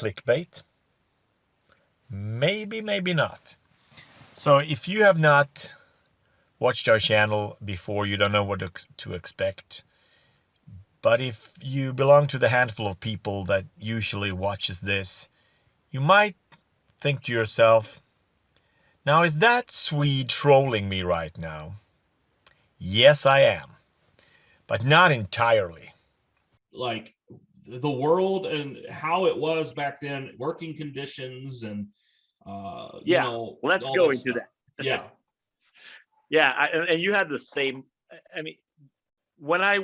clickbait? Maybe, maybe not. So if you have not watched our channel before, you don't know what to expect. But if you belong to the handful of people that usually watches this, you might think to yourself, now is that Swede trolling me right now? Yes, I am. But not entirely. Like the world and how it was back then, working conditions and let's all go that into stuff. that. Yeah. Yeah, and you had the same. I mean, when I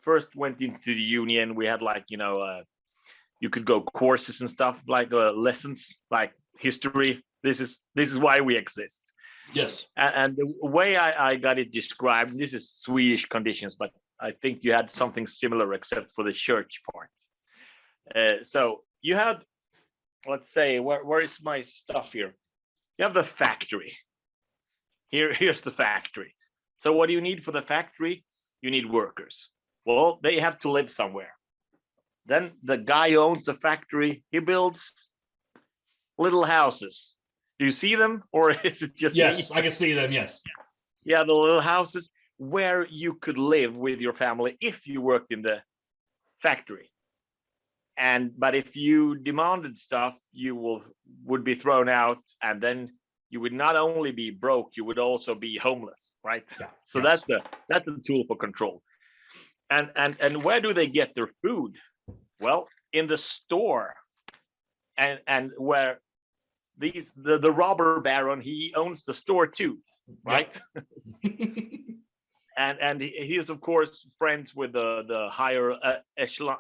first went into the union, we had like you could go courses and stuff like lessons, like history. This is why we exist. Yes. And the way I got it described, this is Swedish conditions, but I think you had something similar except for the church part. So you had, let's say, where is my stuff here? You have the factory. Here's the factory. So what do you need for the factory? You need workers. Well, they have to live somewhere. Then the guy who owns the factory, he builds little houses. Do you see them, or is it just yes? me? I can see them. Yes. Yeah, the little houses where you could live with your family if you worked in the factory. But if you demanded stuff, you would be thrown out, and then you would not only be broke, you would also be homeless, right? Yeah. So yes. that's a tool for control. And where do they get their food? Well, in the store, and where the robber baron, he owns the store too, right? Yep. and he is of course friends with the higher echelon.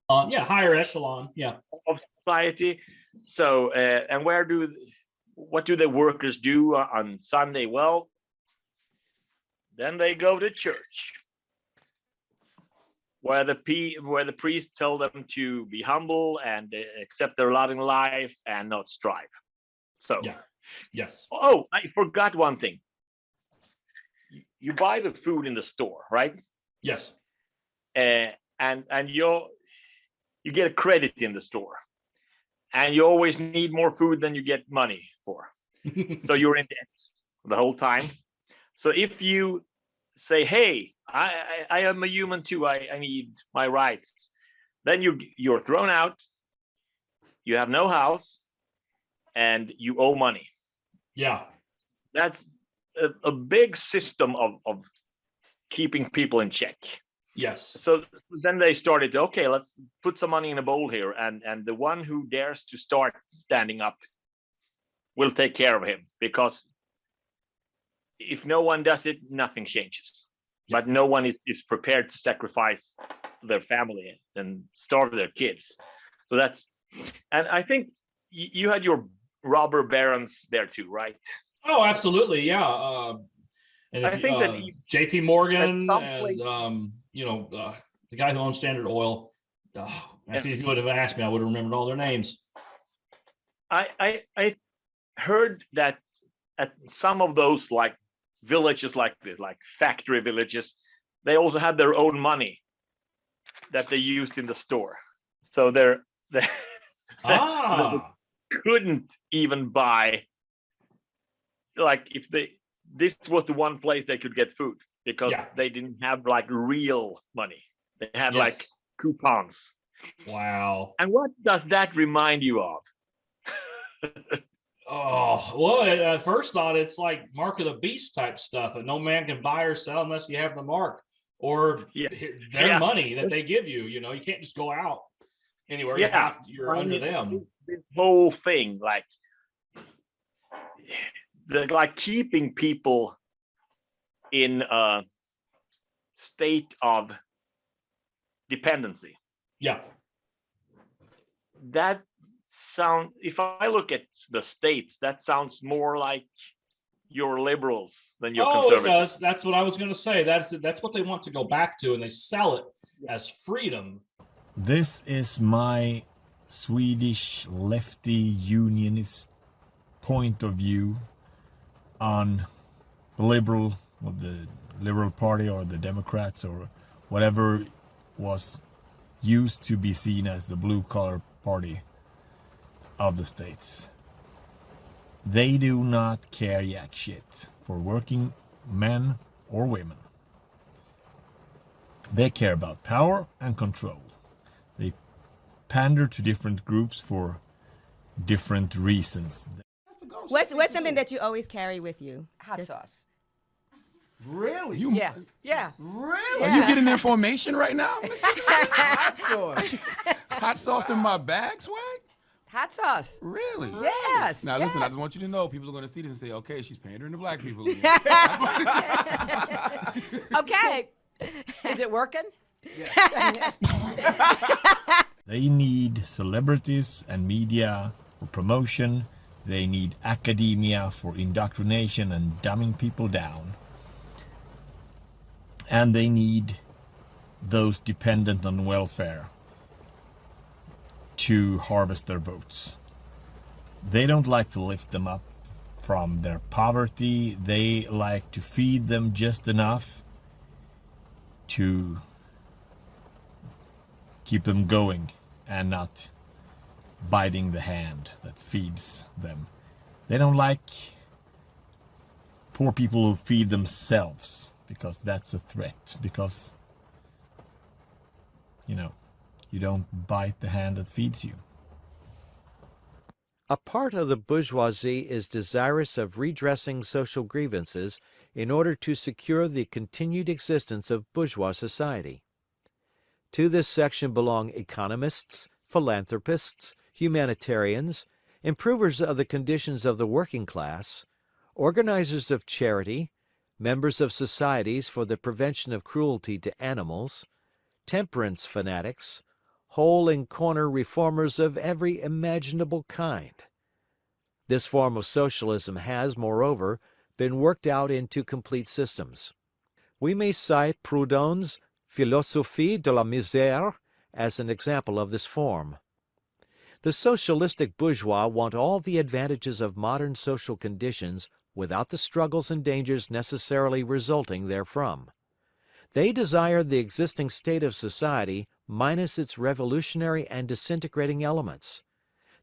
Higher echelon. Yeah. Of society. So and what do the workers do on Sunday? Well, then they go to church, where the priest tell them to be humble and accept their lot in life and not strive. So yeah. Yes. Oh, I forgot one thing. You buy the food in the store, right? Yes. And you get a credit in the store, and you always need more food than you get money for. So you're in debt the whole time. So if you say, hey, I am a human too, I need my rights, then you're thrown out, you have no house, and you owe money. Yeah. That's a big system of keeping people in check. Yes. So then they started, okay, let's put some money in a bowl here, and the one who dares to start standing up will take care of him, because if no one does it, nothing changes. Yeah. But no one is prepared to sacrifice their family and starve their kids. So and I think you had your robber barons there too, right? Oh, absolutely, yeah. And I think that J.P. Morgan and the guy who owns Standard Oil. If you would have asked me, I would have remembered all their names. I heard that at some of those like villages like this, like factory villages, they also had their own money that they used in the store. So they couldn't even buy, like, if this was the one place they could get food, because they didn't have like real money. They had like coupons. Wow. And what does that remind you of? Oh, well, at first thought it's like Mark of the Beast type stuff, and no man can buy or sell unless you have the mark or their money that they give you. You can't just go out anywhere. You're under them. This whole thing, like keeping people in a state of dependency. Yeah. That sound, if I look at the states, that sounds more like your liberals than your conservatives. It does. That's what I was going to say. That's what they want to go back to, and they sell it as freedom. This is my Swedish lefty unionist point of view on the Liberal Party or the Democrats or whatever was used to be seen as the blue collar party of the states. They do not care jack shit for working men or women. They care about power and control. They pander to different groups for different reasons. What's something that you always carry with you? Hot sauce. Really? Yeah. Really? Yeah. Are you getting information right now? Hot sauce. Hot sauce in my bag, swag? Hot sauce. Really? Yes. Now listen, I yes. just want you to know, people are going to see this and say, okay, she's pandering to black people. Okay. Is it working? They need celebrities and media for promotion. They need academia for indoctrination and dumbing people down. And they need those dependent on welfare to harvest their votes. They don't like to lift them up from their poverty. They like to feed them just enough to keep them going and not biting the hand that feeds them. They don't like poor people who feed themselves, because that's a threat, because you don't bite the hand that feeds you. A part of the bourgeoisie is desirous of redressing social grievances in order to secure the continued existence of bourgeois society. To this section belong economists, philanthropists, humanitarians, improvers of the conditions of the working class, organizers of charity, members of societies for the prevention of cruelty to animals, temperance fanatics, hole and corner reformers of every imaginable kind. This form of socialism has, moreover, been worked out into complete systems. We may cite Proudhon's Philosophie de la Misère as an example of this form. The socialistic bourgeois want all the advantages of modern social conditions without the struggles and dangers necessarily resulting therefrom. They desire the existing state of society minus its revolutionary and disintegrating elements.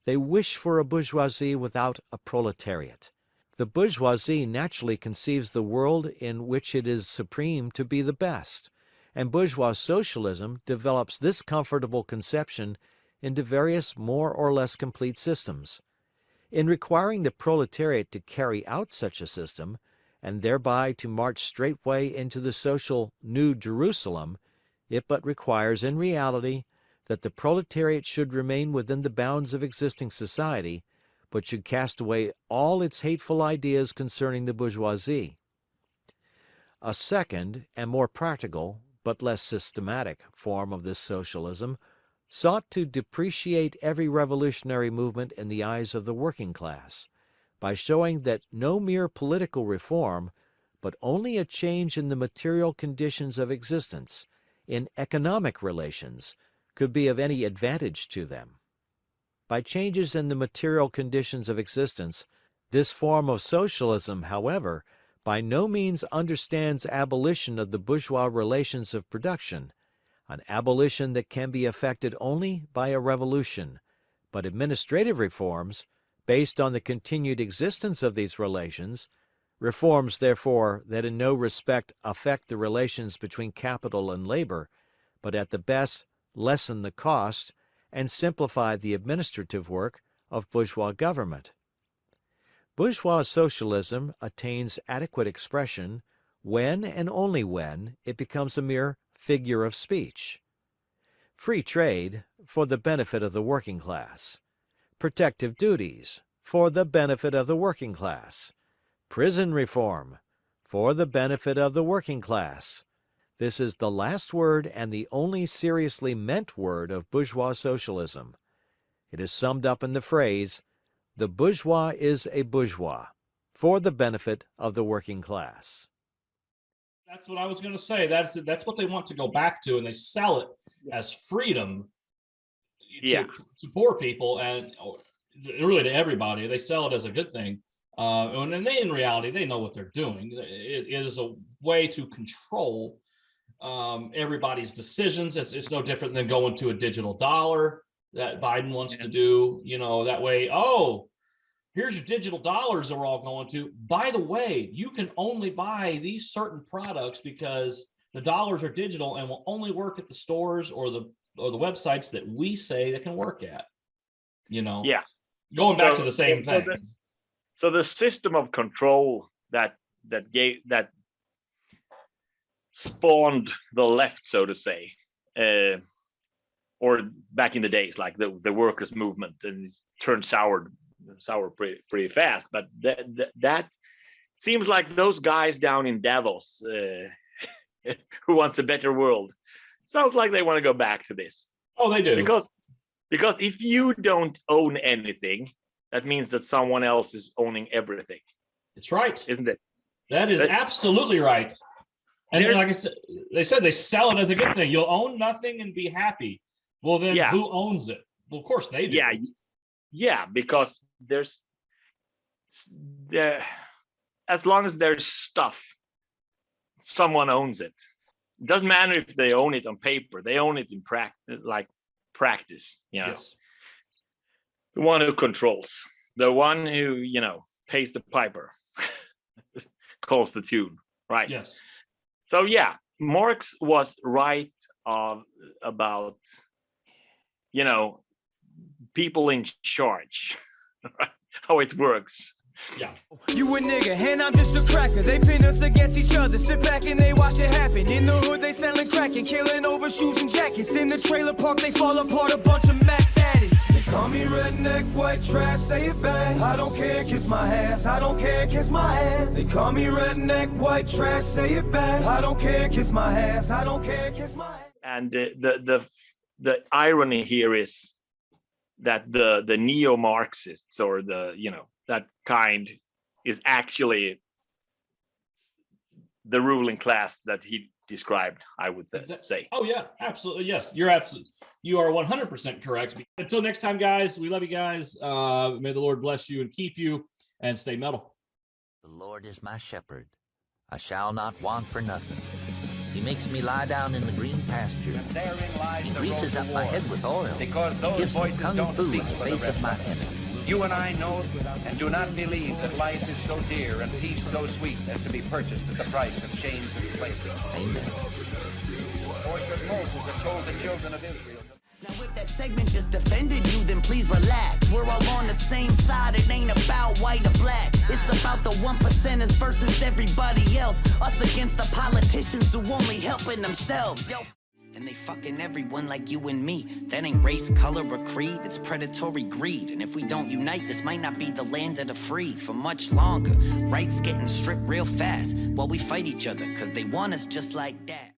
They wish for a bourgeoisie without a proletariat. The bourgeoisie naturally conceives the world in which it is supreme to be the best, and bourgeois socialism develops this comfortable conception into various more or less complete systems. In requiring the proletariat to carry out such a system, and thereby to march straightway into the social New Jerusalem, it but requires in reality that the proletariat should remain within the bounds of existing society, but should cast away all its hateful ideas concerning the bourgeoisie. A second, and more practical, but less systematic, form of this socialism sought to depreciate every revolutionary movement in the eyes of the working class, by showing that no mere political reform, but only a change in the material conditions of existence, in economic relations, could be of any advantage to them. By changes in the material conditions of existence, this form of socialism, however, by no means understands abolition of the bourgeois relations of production, an abolition that can be effected only by a revolution, but administrative reforms, based on the continued existence of these relations, reforms, therefore, that in no respect affect the relations between capital and labor, but at the best lessen the cost and simplify the administrative work of bourgeois government. Bourgeois socialism attains adequate expression when and only when it becomes a mere figure of speech. Free trade for the benefit of the working class. Protective duties for the benefit of the working class. Prison reform for the benefit of the working class. This is the last word and the only seriously meant word of bourgeois socialism. It is summed up in the phrase, "The bourgeois is a bourgeois, for the benefit of the working class." That's what I was going to say. That's what they want to go back to, and they sell it as freedom to poor people and really to everybody. They sell it as a good thing. And they, in reality, they know what they're doing. It is a way to control everybody's decisions. It's no different than going to a digital dollar. that Biden wants to do, you know, that way, oh, here's your digital dollars that we're all going to. By the way, you can only buy these certain products because the dollars are digital and will only work at the stores or the websites that we say they can work at. You know, Yeah. Going back to the same thing. So the system of control that spawned the left, so to say, or back in the days, like the workers' movement, and it turned sour pretty fast. But that seems like those guys down in Davos who wants a better world, sounds like they want to go back to this. Oh, they do. Because if you don't own anything, that means that someone else is owning everything. It's right. Isn't it? That is absolutely right. And like I said, they sell it as a good thing. You'll own nothing and be happy. Well, then who owns it? Well, of course they do. Yeah, because there's as long as there's stuff, someone owns it. It doesn't matter if they own it on paper. They own it in practice. You know, Yes. The one who controls, the one who, you know, pays the piper, calls the tune, right? Yes. So yeah, Marx was right about, you know, people in charge, how it works. Yeah. You a nigga, and I'm just a cracker. They pin us against each other. Sit back and they watch it happen. In the hood, they selling crack and killing over shoes and jackets. In the trailer park, they fall apart, a bunch of Mac addicts. They call me redneck, white trash, say it back. I don't care, kiss my ass. I don't care, kiss my ass. They call me redneck, white trash, say it back. I don't care, kiss my ass. I don't care, kiss my ass. And the irony here is that the neo-Marxists, or the, you know, that kind, is actually the ruling class that he described, I would say. Oh yeah, absolutely. Yes, you are 100% correct. Until next time, guys, we love you guys. May the Lord bless you and keep you, and stay metal. The Lord is my shepherd. I shall not want for nothing. He makes me lie down in the green pasture. He greases up my head with oil. Because those he gives me voices kung don't fu speak in the for the face rest of my of us. enemy. You and I know and do not believe that life is so dear and peace so sweet as to be purchased at the price of chains and slavery. Amen. Or should Moses have told the children of Israel? Now if that segment just offended you, then please relax. We're all on the same side, it ain't about white or black. It's about the 1%ers versus everybody else. Us against the politicians who only helping themselves. Yo. And they fucking everyone like you and me. That ain't race, color, or creed, it's predatory greed. And if we don't unite, this might not be the land of the free for much longer. Rights getting stripped real fast while we fight each other, cause they want us just like that.